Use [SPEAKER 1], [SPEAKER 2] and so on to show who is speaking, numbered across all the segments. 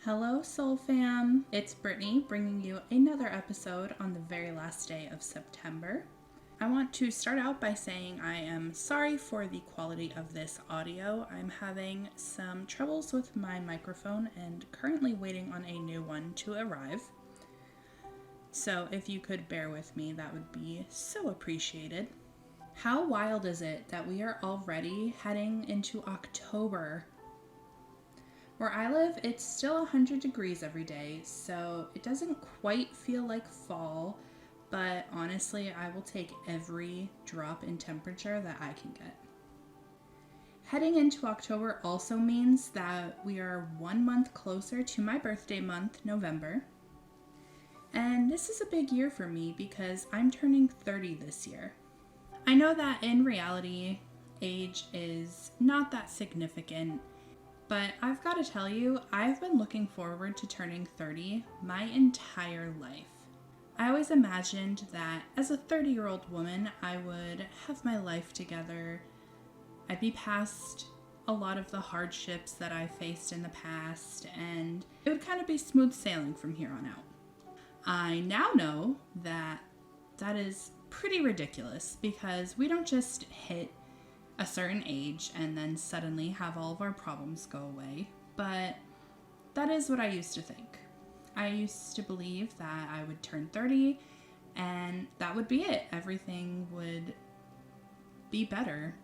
[SPEAKER 1] Hello, Soul Fam. It's Brittany bringing you another episode on the very last day of September. I want to start out by saying I am sorry for the quality of this audio. I'm having some troubles with my microphone and currently waiting on a new one to arrive. So if you could bear with me, that would be so appreciated. How wild is it that we are already heading into October? Where I live, it's still 100 degrees every day, so it doesn't quite feel like fall, but honestly, I will take every drop in temperature that I can get. Heading into October also means that we are 1 month closer to my birthday month, November. And this is a big year for me because I'm turning 30 this year. I know that in reality, age is not that significant. But I've got to tell you, I've been looking forward to turning 30 my entire life. I always imagined that as a 30-year-old woman, I would have my life together. I'd be past a lot of the hardships that I faced in the past, and it would kind of be smooth sailing from here on out. I now know that that is pretty ridiculous because we don't just hit a certain age and then suddenly have all of our problems go away. But that is what I used to think. I used to believe that I would turn 30 and that would be it. Everything would be better.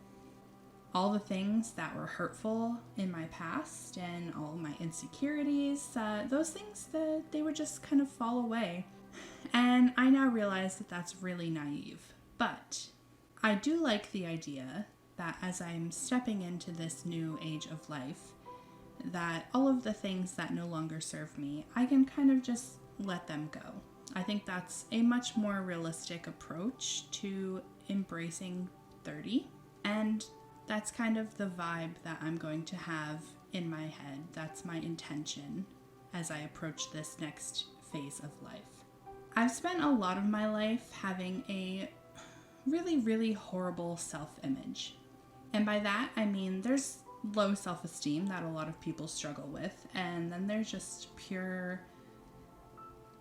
[SPEAKER 1] All the things that were hurtful in my past and all my insecurities, those things, they would just kind of fall away. And I now realize that that's really naive. But I do like the idea that as I'm stepping into this new age of life, that all of the things that no longer serve me, I can kind of just let them go. I think that's a much more realistic approach to embracing 30. And that's kind of the vibe that I'm going to have in my head. That's my intention as I approach this next phase of life. I've spent a lot of my life having a really, really horrible self-image. And by that, I mean there's low self-esteem that a lot of people struggle with, and then there's just pure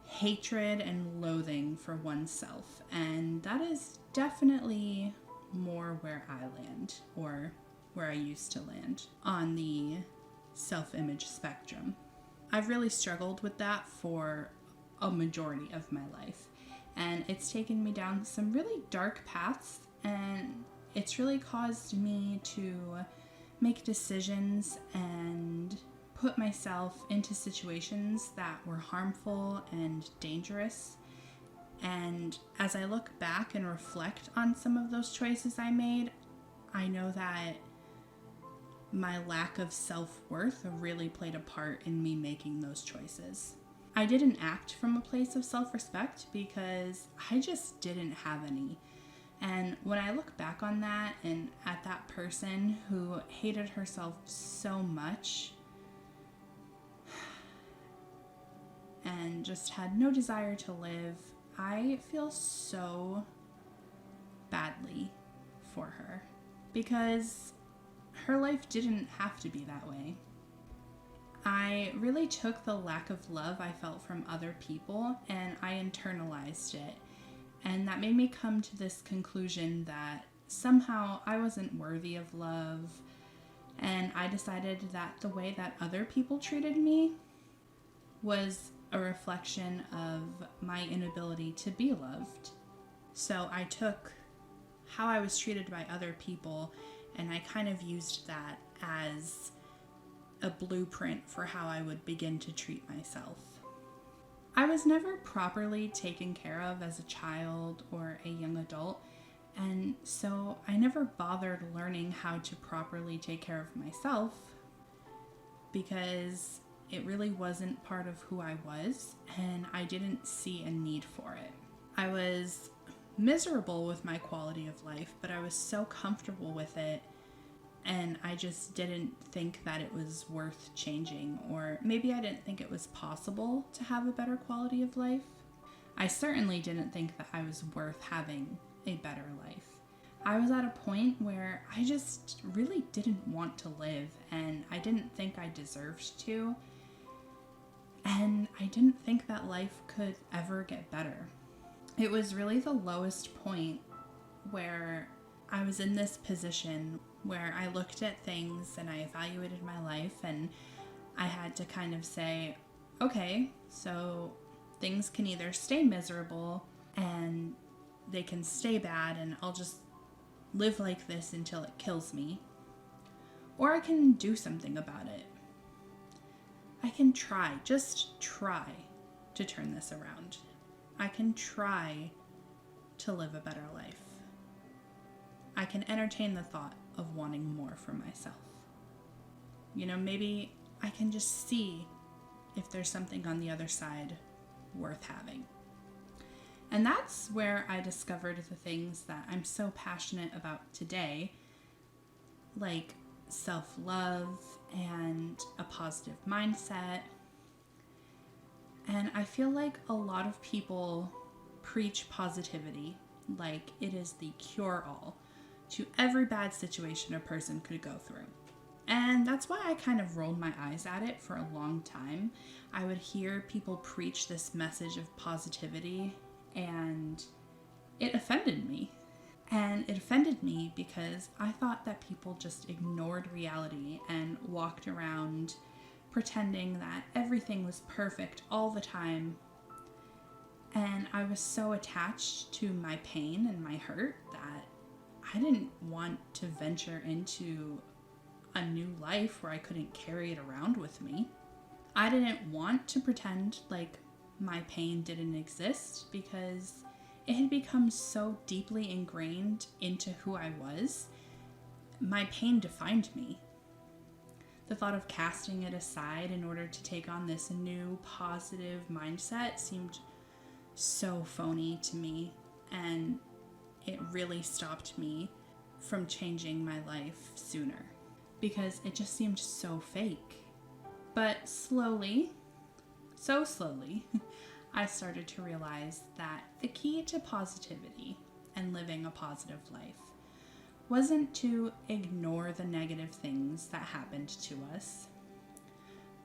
[SPEAKER 1] hatred and loathing for oneself. And that is definitely more where I land, or where I used to land on the self-image spectrum. I've really struggled with that for a majority of my life, and it's taken me down some really dark paths, and it's really caused me to make decisions and put myself into situations that were harmful and dangerous. And as I look back and reflect on some of those choices I made, I know that my lack of self-worth really played a part in me making those choices. I didn't act from a place of self-respect because I just didn't have any. And when I look back on that and at that person who hated herself so much and just had no desire to live, I feel so badly for her because her life didn't have to be that way. I really took the lack of love I felt from other people and I internalized it. And that made me come to this conclusion that somehow I wasn't worthy of love. And I decided that the way that other people treated me was a reflection of my inability to be loved. So I took how I was treated by other people and I kind of used that as a blueprint for how I would begin to treat myself. I was never properly taken care of as a child or a young adult, and so I never bothered learning how to properly take care of myself because it really wasn't part of who I was, and I didn't see a need for it. I was miserable with my quality of life, but I was so comfortable with it, and I just didn't think that it was worth changing, or maybe I didn't think it was possible to have a better quality of life. I certainly didn't think that I was worth having a better life. I was at a point where I just really didn't want to live, and I didn't think I deserved to. think that life could ever get better. It was really the lowest point where I was in this position where I looked at things and I evaluated my life, and I had to kind of say, okay, so things can either stay miserable and they can stay bad and I'll just live like this until it kills me, or I can do something about it. I can just try to turn this around. I can try to live a better life. I can entertain the thought of wanting more for myself. Maybe I can just see if there's something on the other side worth having. And that's where I discovered the things that I'm so passionate about today, like self-love and a positive mindset. And I feel like a lot of people preach positivity like it is the cure-all to every bad situation a person could go through. And that's why I kind of rolled my eyes at it for a long time. I would hear people preach this message of positivity, and it offended me. And it offended me because I thought that people just ignored reality and walked around pretending that everything was perfect all the time. And I was so attached to my pain and my hurt that I didn't want to venture into a new life where I couldn't carry it around with me. I didn't want to pretend like my pain didn't exist because it had become so deeply ingrained into who I was. My pain defined me. The thought of casting it aside in order to take on this new positive mindset seemed so phony to me, and it really stopped me from changing my life sooner because it just seemed so fake. But slowly, so slowly, I started to realize that the key to positivity and living a positive life wasn't to ignore the negative things that happened to us,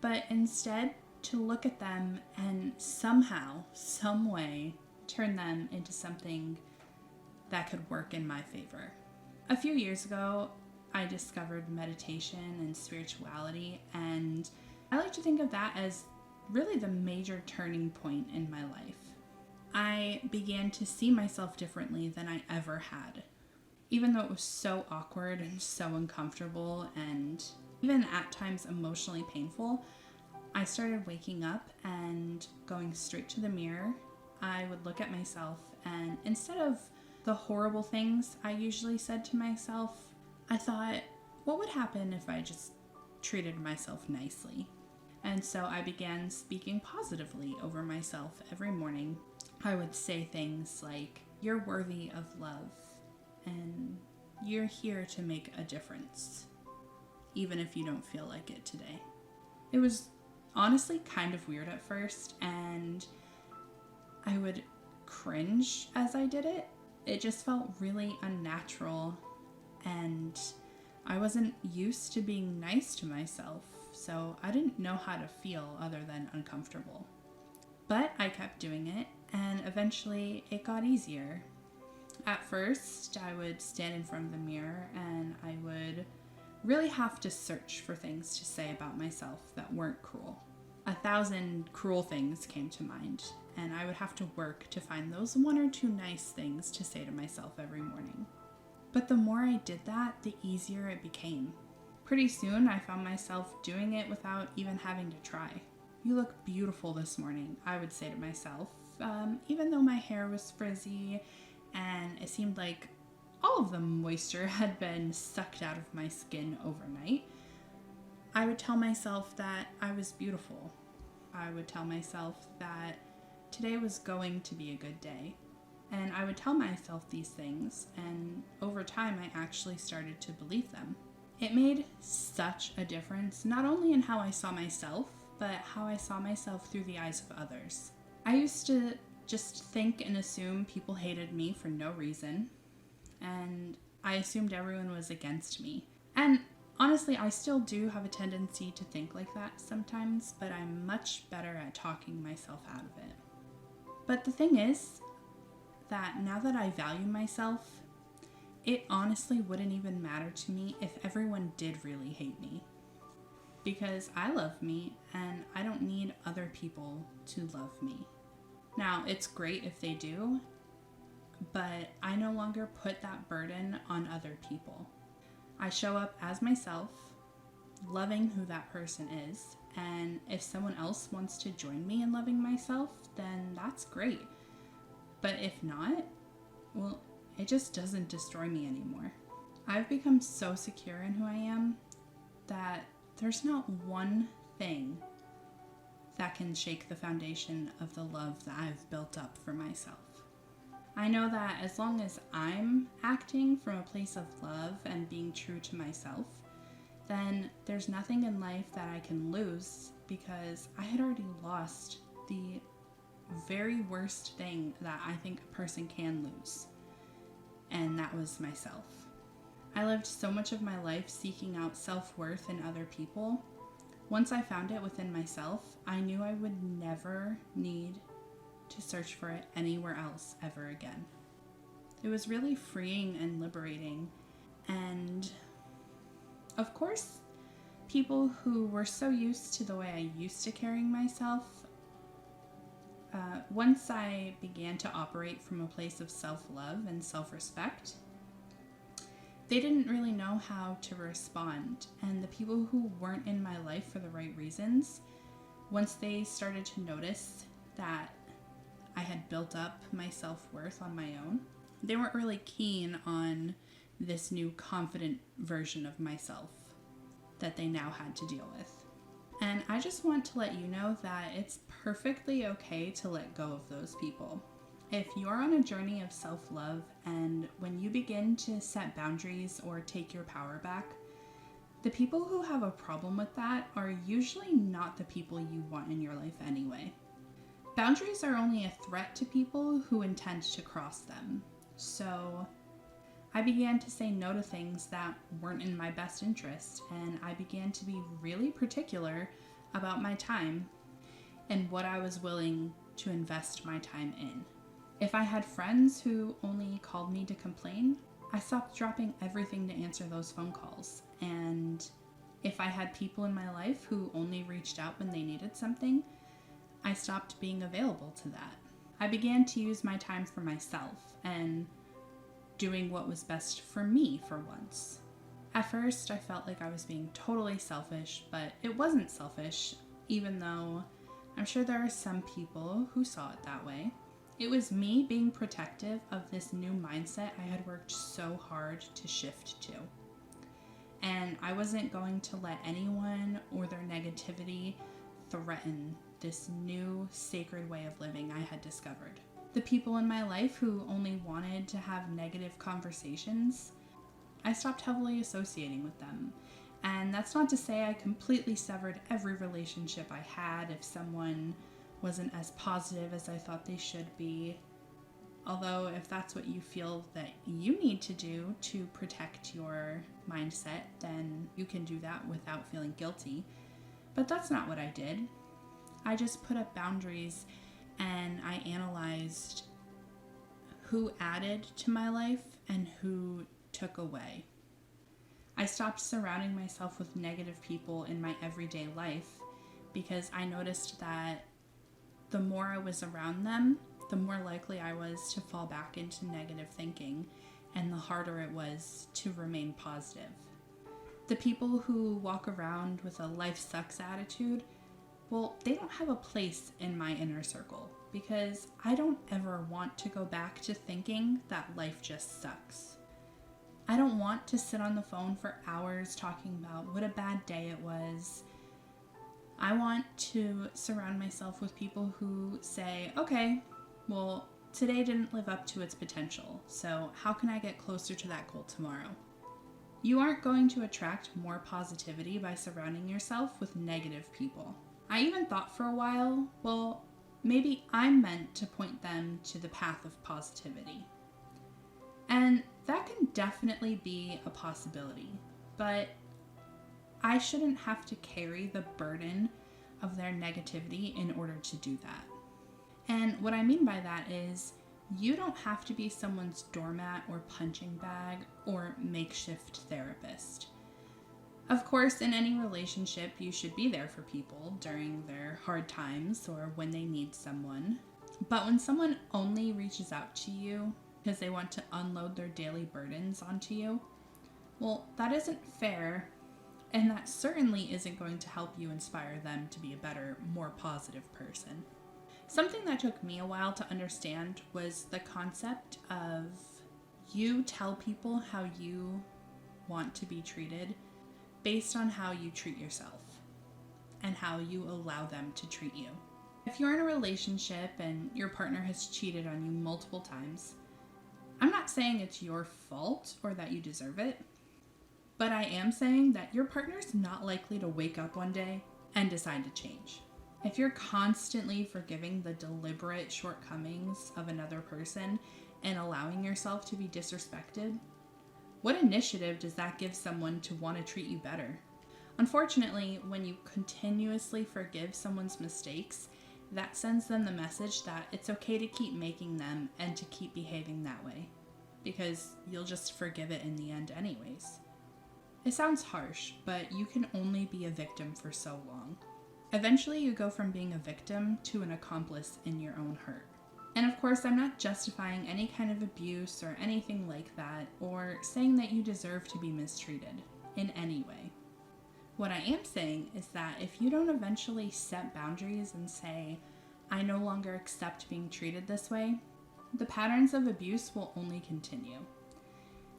[SPEAKER 1] but instead to look at them and somehow, some way, turn them into something that could work in my favor. A few years ago, I discovered meditation and spirituality, and I like to think of that as really the major turning point in my life. I began to see myself differently than I ever had. Even though it was so awkward and so uncomfortable and even at times emotionally painful, I started waking up and going straight to the mirror. I would look at myself, and instead of the horrible things I usually said to myself, I thought, what would happen if I just treated myself nicely? And so I began speaking positively over myself every morning. I would say things like, you're worthy of love, and you're here to make a difference, even if you don't feel like it today. It was honestly kind of weird at first, and I would cringe as I did it. It just felt really unnatural, and I wasn't used to being nice to myself, so I didn't know how to feel other than uncomfortable. But I kept doing it, and eventually it got easier. At first, I would stand in front of the mirror and I would really have to search for things to say about myself that weren't cruel. 1,000 cruel things came to mind, and I would have to work to find those 1 or 2 nice things to say to myself every morning. But the more I did that, the easier it became. Pretty soon, I found myself doing it without even having to try. You look beautiful this morning, I would say to myself, even though my hair was frizzy and it seemed like all of the moisture had been sucked out of my skin overnight. I would tell myself that I was beautiful. I would tell myself that today was going to be a good day. And I would tell myself these things, and over time I actually started to believe them. It made such a difference, not only in how I saw myself, but how I saw myself through the eyes of others. I used to just think and assume people hated me for no reason, and I assumed everyone was against me. And Honestly, I still do have a tendency to think like that sometimes, but I'm much better at talking myself out of it. But the thing is that now that I value myself, it honestly wouldn't even matter to me if everyone did really hate me. Because I love me and I don't need other people to love me. Now, it's great if they do, but I no longer put that burden on other people. I show up as myself, loving who that person is, and if someone else wants to join me in loving myself, then that's great. But if not, well, it just doesn't destroy me anymore. I've become so secure in who I am that there's not one thing that can shake the foundation of the love that I've built up for myself. I know that as long as I'm acting from a place of love and being true to myself, then there's nothing in life that I can lose, because I had already lost the very worst thing that I think a person can lose, and that was myself. I lived so much of my life seeking out self-worth in other people. Once I found it within myself, I knew I would never need to search for it anywhere else ever again. It was really freeing and liberating. And of course, people who were so used to the way I used to carrying myself, once I began to operate from a place of self-love and self-respect, they didn't really know how to respond. And the people who weren't in my life for the right reasons, once they started to notice that I had built up my self-worth on my own, they weren't really keen on this new confident version of myself that they now had to deal with. And I just want to let you know that it's perfectly okay to let go of those people. If you're on a journey of self-love, and when you begin to set boundaries or take your power back, the people who have a problem with that are usually not the people you want in your life anyway. Boundaries are only a threat to people who intend to cross them. So I began to say no to things that weren't in my best interest, and I began to be really particular about my time and what I was willing to invest my time in. If I had friends who only called me to complain, I stopped dropping everything to answer those phone calls. And if I had people in my life who only reached out when they needed something, I stopped being available to that. I began to use my time for myself and doing what was best for me for once. At first, I felt like I was being totally selfish, but it wasn't selfish, even though I'm sure there are some people who saw it that way. It was me being protective of this new mindset I had worked so hard to shift to. And I wasn't going to let anyone or their negativity threaten this new sacred way of living I had discovered. The people in my life who only wanted to have negative conversations, I stopped heavily associating with them. And that's not to say I completely severed every relationship I had if someone wasn't as positive as I thought they should be. Although if that's what you feel that you need to do to protect your mindset, then you can do that without feeling guilty. But that's not what I did. I just put up boundaries and I analyzed who added to my life and who took away. I stopped surrounding myself with negative people in my everyday life because I noticed that the more I was around them, the more likely I was to fall back into negative thinking, and the harder it was to remain positive. The people who walk around with a life sucks attitude, well, they don't have a place in my inner circle because I don't ever want to go back to thinking that life just sucks. I don't want to sit on the phone for hours talking about what a bad day it was. I want to surround myself with people who say, okay, well, today didn't live up to its potential, so how can I get closer to that goal tomorrow? You aren't going to attract more positivity by surrounding yourself with negative people. I even thought for a while, well, maybe I'm meant to point them to the path of positivity. And that can definitely be a possibility, but I shouldn't have to carry the burden of their negativity in order to do that. And what I mean by that is you don't have to be someone's doormat or punching bag or makeshift therapist. Of course, in any relationship, you should be there for people during their hard times or when they need someone. But when someone only reaches out to you because they want to unload their daily burdens onto you, well, that isn't fair, and that certainly isn't going to help you inspire them to be a better, more positive person. Something that took me a while to understand was the concept of you tell people how you want to be treated based on how you treat yourself and how you allow them to treat you. If you're in a relationship and your partner has cheated on you multiple times, I'm not saying it's your fault or that you deserve it, but I am saying that your partner's not likely to wake up one day and decide to change. If you're constantly forgiving the deliberate shortcomings of another person and allowing yourself to be disrespected, what initiative does that give someone to want to treat you better? Unfortunately, when you continuously forgive someone's mistakes, that sends them the message that it's okay to keep making them and to keep behaving that way, because you'll just forgive it in the end anyways. It sounds harsh, but you can only be a victim for so long. Eventually, you go from being a victim to an accomplice in your own hurt. And of course, I'm not justifying any kind of abuse or anything like that, or saying that you deserve to be mistreated in any way. What I am saying is that if you don't eventually set boundaries and say, I no longer accept being treated this way, the patterns of abuse will only continue.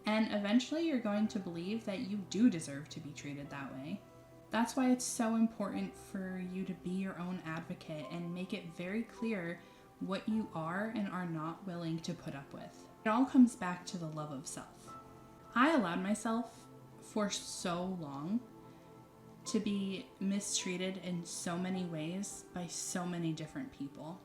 [SPEAKER 1] And eventually you're going to believe that you do deserve to be treated that way. That's why it's so important for you to be your own advocate and make it very clear what you are and are not willing to put up with. It all comes back to the love of self. I allowed myself for so long to be mistreated in so many ways by so many different people.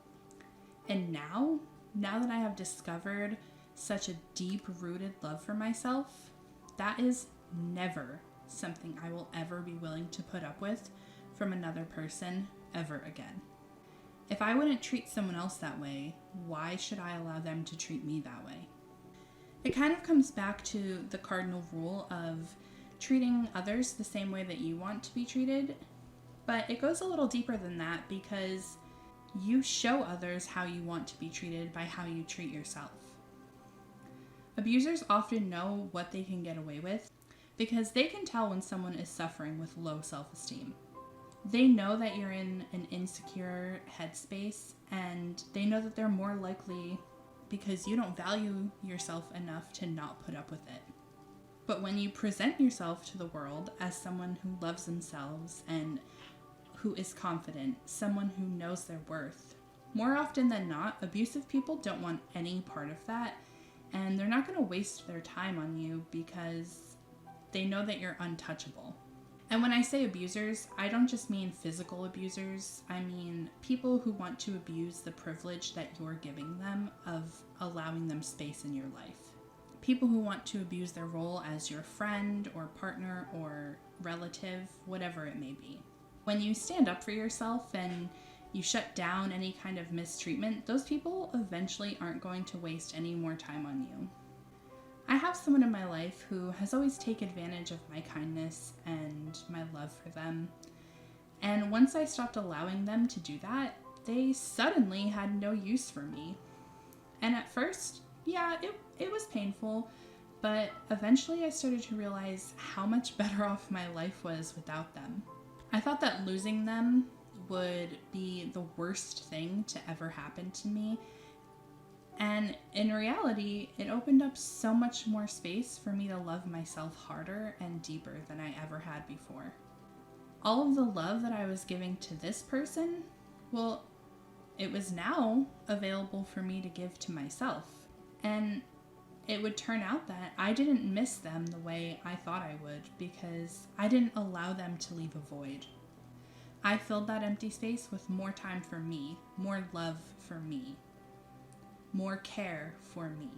[SPEAKER 1] And now that I have discovered such a deep-rooted love for myself, that is never something I will ever be willing to put up with from another person ever again. If I wouldn't treat someone else that way, why should I allow them to treat me that way? It kind of comes back to the cardinal rule of treating others the same way that you want to be treated, but it goes a little deeper than that because you show others how you want to be treated by how you treat yourself. Abusers often know what they can get away with because they can tell when someone is suffering with low self-esteem. They know that you're in an insecure headspace, and they know that they're more likely because you don't value yourself enough to not put up with it. But when you present yourself to the world as someone who loves themselves and who is confident, someone who knows their worth, more often than not, abusive people don't want any part of that, and they're not going to waste their time on you because they know that you're untouchable. And when I say abusers, I don't just mean physical abusers. I mean people who want to abuse the privilege that you're giving them of allowing them space in your life. People who want to abuse their role as your friend or partner or relative, whatever it may be. When you stand up for yourself and you shut down any kind of mistreatment, those people eventually aren't going to waste any more time on you. I have someone in my life who has always taken advantage of my kindness and my love for them. And once I stopped allowing them to do that, they suddenly had no use for me. And at first, yeah, it was painful, but eventually I started to realize how much better off my life was without them. I thought that losing them would be the worst thing to ever happen to me. And in reality, it opened up so much more space for me to love myself harder and deeper than I ever had before. All of the love that I was giving to this person, well, it was now available for me to give to myself. And it would turn out that I didn't miss them the way I thought I would because I didn't allow them to leave a void. I filled that empty space with more time for me, more love for me, more care for me.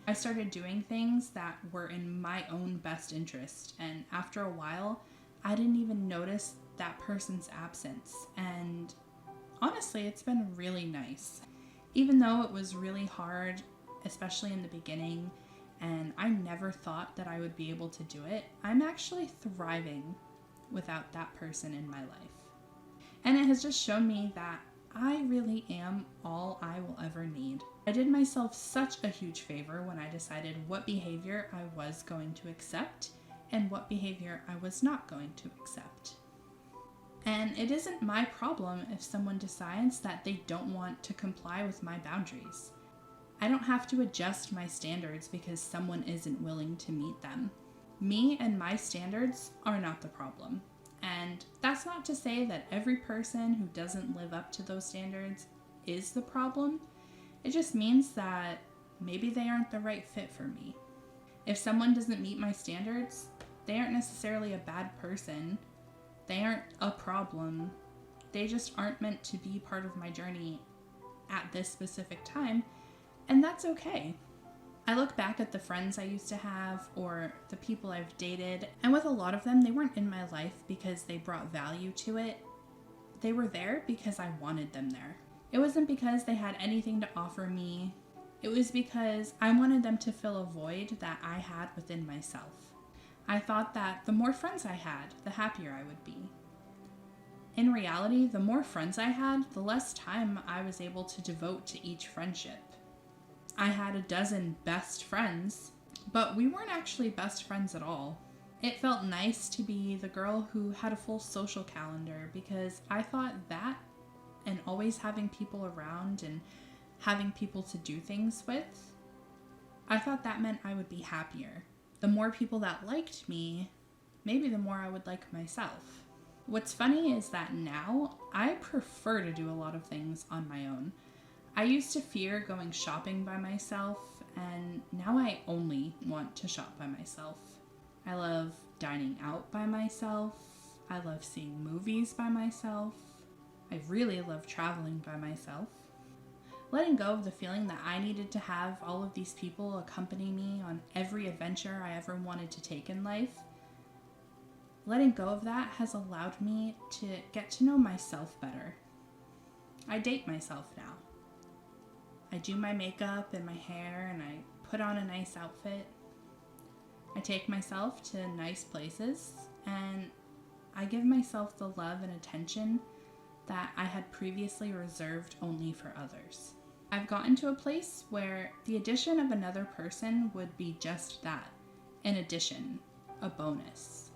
[SPEAKER 1] I started doing things that were in my own best interest, and after a while, I didn't even notice that person's absence. And honestly, it's been really nice. Even though it was really hard, especially in the beginning, and I never thought that I would be able to do it, I'm actually thriving without that person in my life. And it has just shown me that I really am all I will ever need. I did myself such a huge favor when I decided what behavior I was going to accept and what behavior I was not going to accept. And it isn't my problem if someone decides that they don't want to comply with my boundaries. I don't have to adjust my standards because someone isn't willing to meet them. Me and my standards are not the problem. And that's not to say that every person who doesn't live up to those standards is the problem. It just means that maybe they aren't the right fit for me. If someone doesn't meet my standards, they aren't necessarily a bad person. They aren't a problem. They just aren't meant to be part of my journey at this specific time, and that's okay. I look back at the friends I used to have or the people I've dated, and with a lot of them, they weren't in my life because they brought value to it. They were there because I wanted them there. It wasn't because they had anything to offer me. It was because I wanted them to fill a void that I had within myself. I thought that the more friends I had, the happier I would be. In reality, the more friends I had, the less time I was able to devote to each friendship. I had a dozen best friends, but we weren't actually best friends at all. It felt nice to be the girl who had a full social calendar because I thought that and always having people around and having people to do things with, I thought that meant I would be happier. The more people that liked me, maybe the more I would like myself. What's funny is that now I prefer to do a lot of things on my own. I used to fear going shopping by myself, and now I only want to shop by myself. I love dining out by myself. I love seeing movies by myself. I really love traveling by myself. Letting go of the feeling that I needed to have all of these people accompany me on every adventure I ever wanted to take in life, letting go of that has allowed me to get to know myself better. I date myself now. I do my makeup and my hair and I put on a nice outfit. I take myself to nice places and I give myself the love and attention that I had previously reserved only for others. I've gotten to a place where the addition of another person would be just that, an addition, a bonus.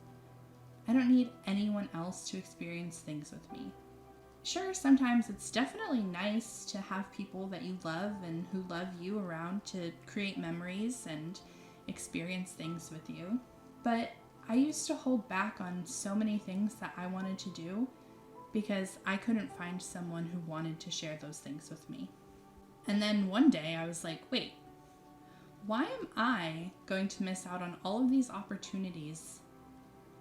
[SPEAKER 1] I don't need anyone else to experience things with me. Sure, sometimes it's definitely nice to have people that you love and who love you around to create memories and experience things with you, but I used to hold back on so many things that I wanted to do because I couldn't find someone who wanted to share those things with me. And then one day I was like, wait, why am I going to miss out on all of these opportunities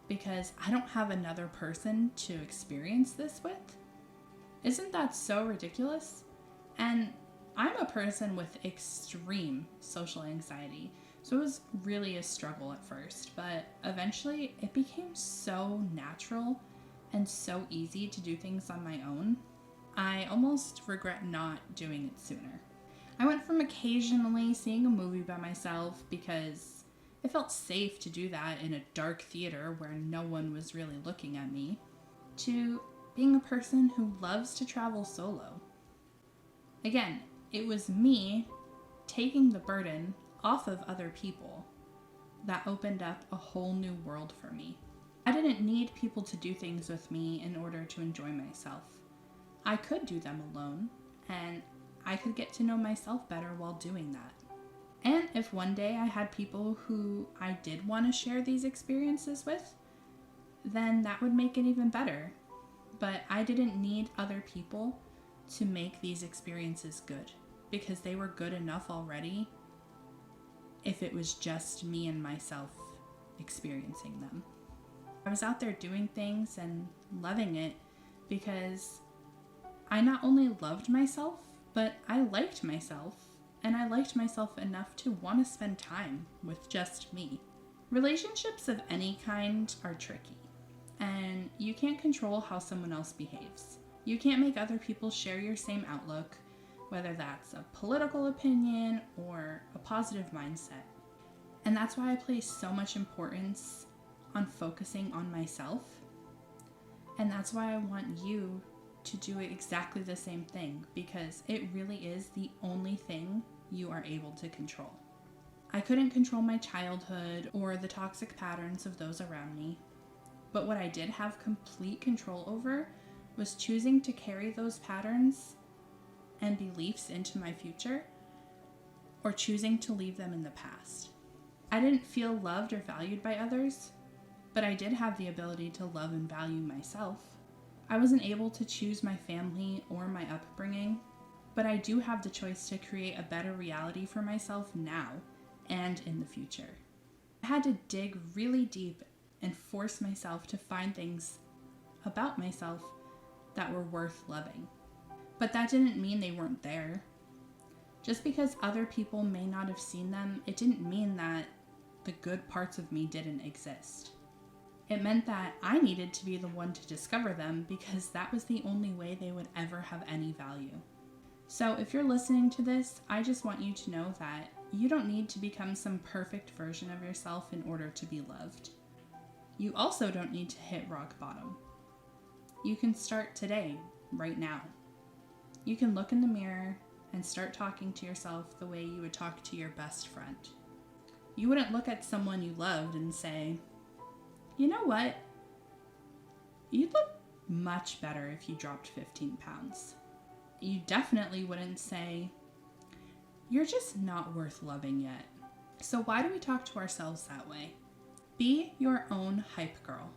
[SPEAKER 1] because I don't have another person to experience this with? Isn't that so ridiculous? And I'm a person with extreme social anxiety, so it was really a struggle at first, but eventually it became so natural and so easy to do things on my own. I almost regret not doing it sooner. I went from occasionally seeing a movie by myself because it felt safe to do that in a dark theater where no one was really looking at me, to being a person who loves to travel solo. Again, it was me taking the burden off of other people that opened up a whole new world for me. I didn't need people to do things with me in order to enjoy myself. I could do them alone, and I could get to know myself better while doing that. And if one day I had people who I did want to share these experiences with, then that would make it even better. But I didn't need other people to make these experiences good, because they were good enough already if it was just me and myself experiencing them. I was out there doing things and loving it because I not only loved myself, but I liked myself, and I liked myself enough to want to spend time with just me. Relationships of any kind are tricky. And you can't control how someone else behaves. You can't make other people share your same outlook, whether that's a political opinion or a positive mindset. And that's why I place so much importance on focusing on myself. And that's why I want you to do exactly the same thing, because it really is the only thing you are able to control. I couldn't control my childhood or the toxic patterns of those around me, but what I did have complete control over was choosing to carry those patterns and beliefs into my future, or choosing to leave them in the past. I didn't feel loved or valued by others, but I did have the ability to love and value myself. I wasn't able to choose my family or my upbringing, but I do have the choice to create a better reality for myself now and in the future. I had to dig really deep and force myself to find things about myself that were worth loving. But that didn't mean they weren't there. Just because other people may not have seen them, it didn't mean that the good parts of me didn't exist. It meant that I needed to be the one to discover them, because that was the only way they would ever have any value. So if you're listening to this, I just want you to know that you don't need to become some perfect version of yourself in order to be loved. You also don't need to hit rock bottom. You can start today, right now. You can look in the mirror and start talking to yourself the way you would talk to your best friend. You wouldn't look at someone you loved and say, "You know what? You'd look much better if you dropped 15 pounds. You definitely wouldn't say, "You're just not worth loving yet." So why do we talk to ourselves that way? Be your own hype girl.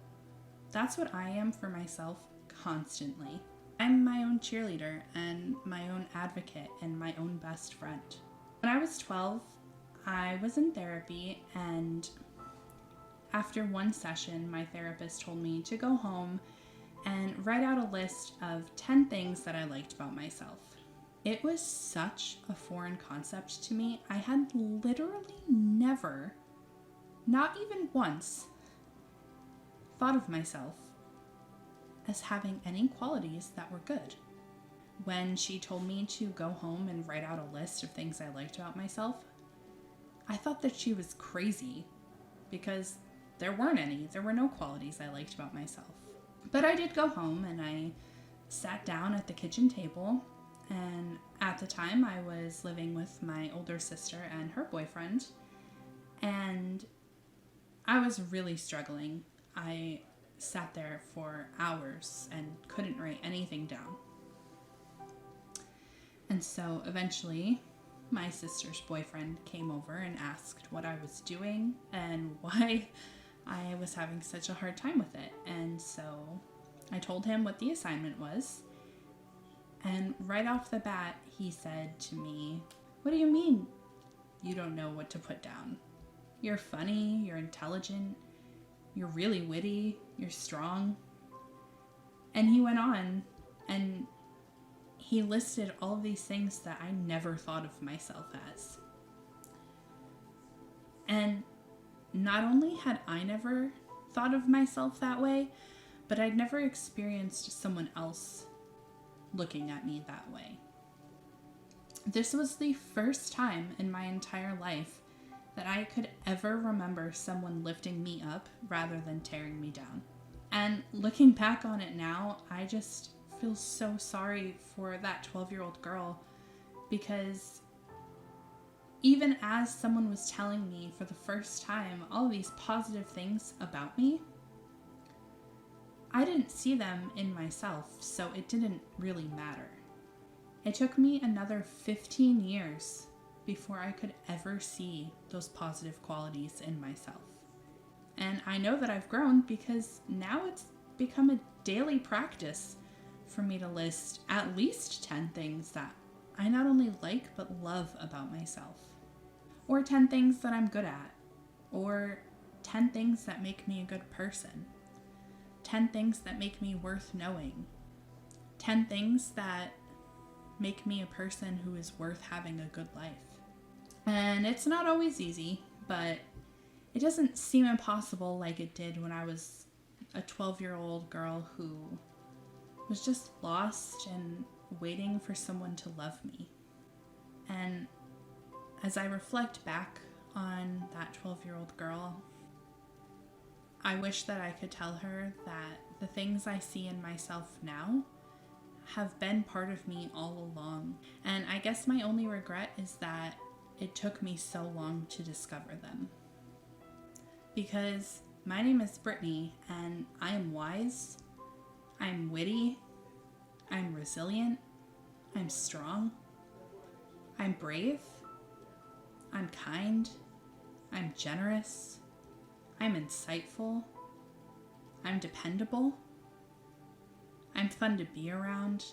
[SPEAKER 1] That's what I am for myself constantly. I'm my own cheerleader and my own advocate and my own best friend. When I was 12, I was in therapy, and after one session, my therapist told me to go home and write out a list of 10 things that I liked about myself. It was such a foreign concept to me. I had literally never, not even once, thought of myself as having any qualities that were good. When she told me to go home and write out a list of things I liked about myself, I thought that she was crazy, because there weren't any. There were no qualities I liked about myself. But I did go home and I sat down at the kitchen table, and at the time I was living with my older sister and her boyfriend, and I was really struggling. I sat there for hours and couldn't write anything down. And so eventually my sister's boyfriend came over and asked what I was doing and why I was having such a hard time with it. And so I told him what the assignment was. And right off the bat, he said to me, "What do you mean you don't know what to put down? You're funny, you're intelligent, you're really witty, you're strong." And he went on and he listed all of these things that I never thought of myself as. And not only had I never thought of myself that way, but I'd never experienced someone else looking at me that way. This was the first time in my entire life that I could ever remember someone lifting me up rather than tearing me down. And looking back on it now, I just feel so sorry for that 12-year-old girl, because even as someone was telling me for the first time all of these positive things about me, I didn't see them in myself, so it didn't really matter. It took me another 15 years before I could ever see those positive qualities in myself. And I know that I've grown, because now it's become a daily practice for me to list at least 10 things that I not only like but love about myself. Or 10 things that I'm good at. Or 10 things that make me a good person. 10 things that make me worth knowing. 10 things that make me a person who is worth having a good life. And it's not always easy, but it doesn't seem impossible like it did when I was a 12-year-old girl who was just lost and waiting for someone to love me. And as I reflect back on that 12-year-old girl, I wish that I could tell her that the things I see in myself now have been part of me all along. And I guess my only regret is that it took me so long to discover them. Because my name is Brittany, and I am wise, I'm witty, I'm resilient, I'm strong, I'm brave, I'm kind, I'm generous, I'm insightful, I'm dependable, I'm fun to be around,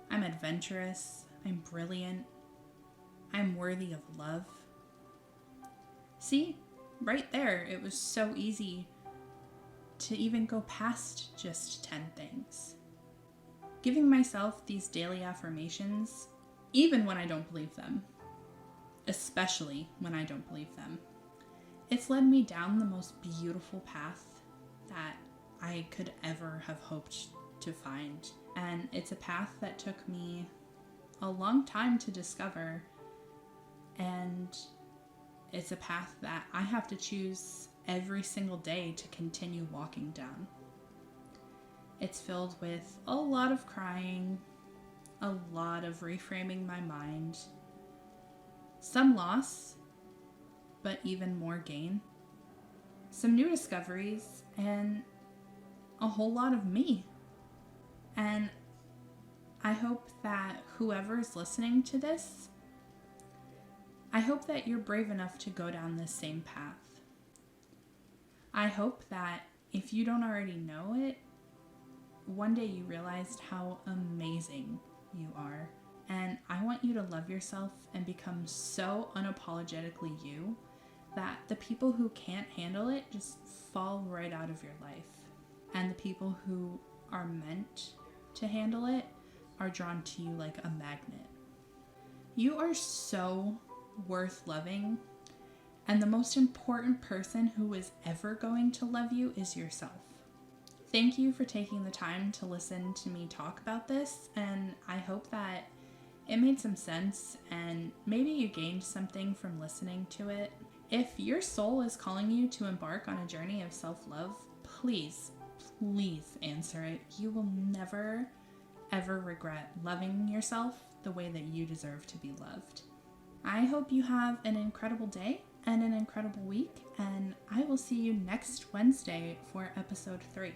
[SPEAKER 1] I'm adventurous, I'm brilliant, I'm worthy of love. See, right there, it was so easy to even go past just 10 things. Giving myself these daily affirmations, even when I don't believe them, especially when I don't believe them, it's led me down the most beautiful path that I could ever have hoped to find. And it's a path that took me a long time to discover, and it's a path that I have to choose every single day to continue walking down. It's filled with a lot of crying, a lot of reframing my mind, some loss, but even more gain, some new discoveries, and a whole lot of me. And I hope that whoever's listening to this, I hope that you're brave enough to go down this same path. I hope that if you don't already know it, one day you realized how amazing you are. And I want you to love yourself and become so unapologetically you that the people who can't handle it just fall right out of your life. And the people who are meant to handle it are drawn to you like a magnet. You are so worth loving, and the most important person who is ever going to love you is yourself. Thank you for taking the time to listen to me talk about this, and I hope that it made some sense and maybe you gained something from listening to it. If your soul is calling you to embark on a journey of self-love, please answer it. You will never, ever regret loving yourself the way that you deserve to be loved. I hope you have an incredible day and an incredible week, and I will see you next Wednesday for episode 3.